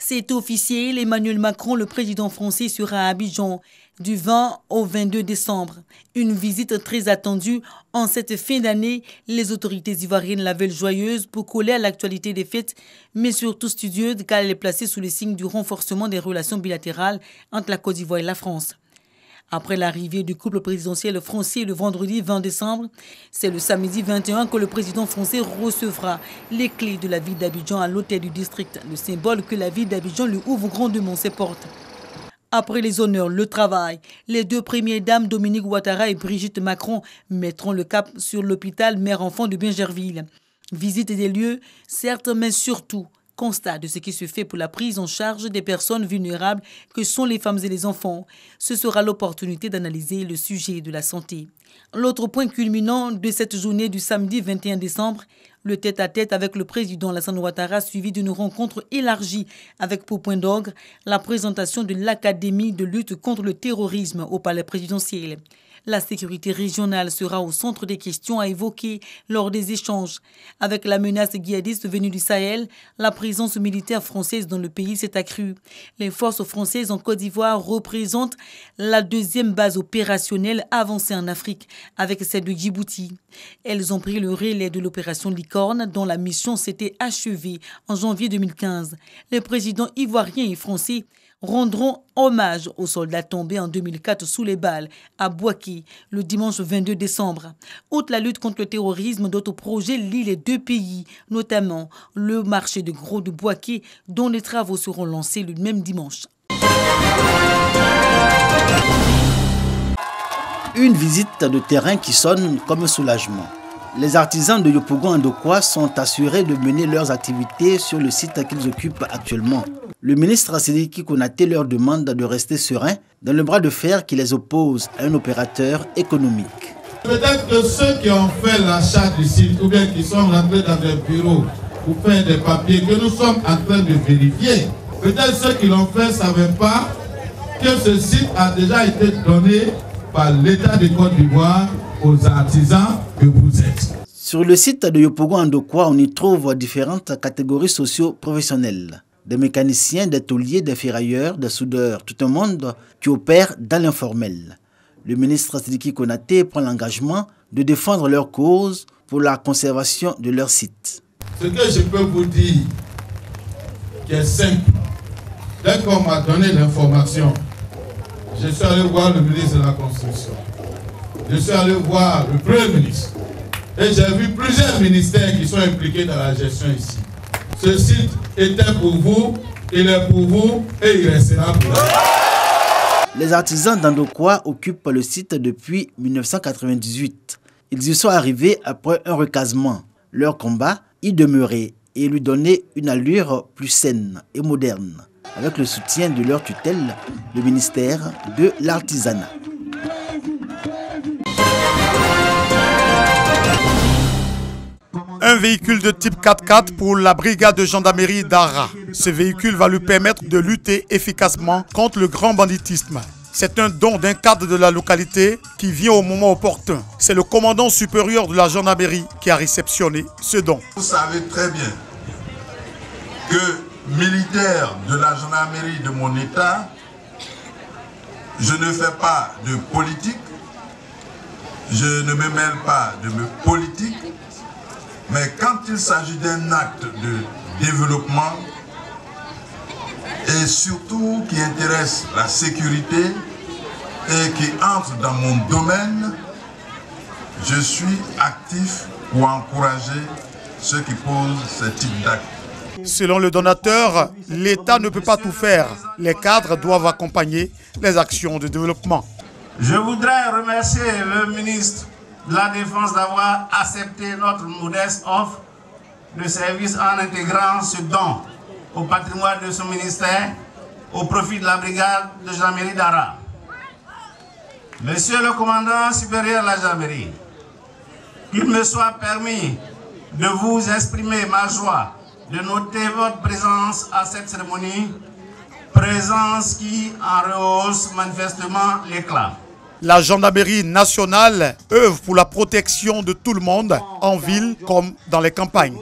C'est officiel, Emmanuel Macron, le président français, sera à Abidjan du 20 au 22 décembre. Une visite très attendue. En cette fin d'année, les autorités ivoiriennes la veulent joyeuse pour coller à l'actualité des fêtes, mais surtout studieuse car elle est placée sous le signe du renforcement des relations bilatérales entre la Côte d'Ivoire et la France. Après l'arrivée du couple présidentiel français le vendredi 20 décembre, c'est le samedi 21 que le président français recevra les clés de la ville d'Abidjan à l'hôtel du district, le symbole que la ville d'Abidjan lui ouvre grandement ses portes. Après les honneurs, le travail, les deux premières dames Dominique Ouattara et Brigitte Macron mettront le cap sur l'hôpital mère-enfant de Bingerville. Visite des lieux, certes, mais surtout constat de ce qui se fait pour la prise en charge des personnes vulnérables que sont les femmes et les enfants. Ce sera l'opportunité d'analyser le sujet de la santé. L'autre point culminant de cette journée du samedi 21 décembre, le tête-à-tête avec le président Alassane Ouattara suivi d'une rencontre élargie avec pour point d'orgue la présentation de l'Académie de lutte contre le terrorisme au palais présidentiel. La sécurité régionale sera au centre des questions à évoquer lors des échanges. Avec la menace djihadiste venue du Sahel, la présence militaire française dans le pays s'est accrue. Les forces françaises en Côte d'Ivoire représentent la deuxième base opérationnelle avancée en Afrique, avec celle de Djibouti. Elles ont pris le relais de l'opération Licorne, dont la mission s'était achevée en janvier 2015. Les présidents ivoiriens et français rendront hommage aux soldats tombés en 2004 sous les balles à Bouaké le dimanche 22 décembre. Outre la lutte contre le terrorisme, d'autres projets lient les deux pays, notamment le marché de gros de Bouaké dont les travaux seront lancés le même dimanche. Une visite de terrain qui sonne comme un soulagement. Les artisans de Yopougon-Ndokwa sont assurés de mener leurs activités sur le site qu'ils occupent actuellement. Le ministre Sidiki Konaté leur demande de rester sereins dans le bras de fer qui les oppose à un opérateur économique. Peut-être que ceux qui ont fait l'achat du site ou bien qui sont rentrés dans des bureaux pour faire des papiers que nous sommes en train de vérifier, peut-être ceux qui l'ont fait ne savaient pas que ce site a déjà été donné par l'État de Côte d'Ivoire aux artisans que vous êtes. Sur le site de Yopougon-Ndokwa, on y trouve différentes catégories socio-professionnelles. Des mécaniciens, des tôliers, des ferrailleurs, des soudeurs, tout un monde qui opère dans l'informel. Le ministre Sidiki Konaté prend l'engagement de défendre leur cause pour la conservation de leur site. Ce que je peux vous dire, qui est simple, dès qu'on m'a donné l'information, je suis allé voir le ministre de la Construction. Je suis allé voir le Premier ministre. Et j'ai vu plusieurs ministères qui sont impliqués dans la gestion ici. Ce site était pour vous, il est pour vous et il restera pour vous. Les artisans d'Ndokwa occupent le site depuis 1998. Ils y sont arrivés après un recasement. Leur combat, y demeurer et lui donner une allure plus saine et moderne, avec le soutien de leur tutelle, le ministère de l'Artisanat. Un véhicule de type 4x4 pour la brigade de gendarmerie d'Ara. Ce véhicule va lui permettre de lutter efficacement contre le grand banditisme. C'est un don d'un cadre de la localité qui vient au moment opportun. C'est le commandant supérieur de la gendarmerie qui a réceptionné ce don. Vous savez très bien que militaire de la gendarmerie de mon État, je ne fais pas de politique, je ne me mêle pas de politique, mais quand il s'agit d'un acte de développement et surtout qui intéresse la sécurité et qui entre dans mon domaine, je suis actif pour encourager ceux qui posent ce type d'acte. Selon le donateur, l'État ne peut pas tout faire. Les cadres doivent accompagner les actions de développement. Je voudrais remercier le ministre de la Défense d'avoir accepté notre modeste offre de service en intégrant ce don au patrimoine de son ministère au profit de la brigade de gendarmerie d'Ara. Monsieur le commandant supérieur de la gendarmerie, qu'il me soit permis de vous exprimer ma joie de noter votre présence à cette cérémonie, présence qui en rehausse manifestement l'éclat. La gendarmerie nationale œuvre pour la protection de tout le monde, en ville comme dans les campagnes.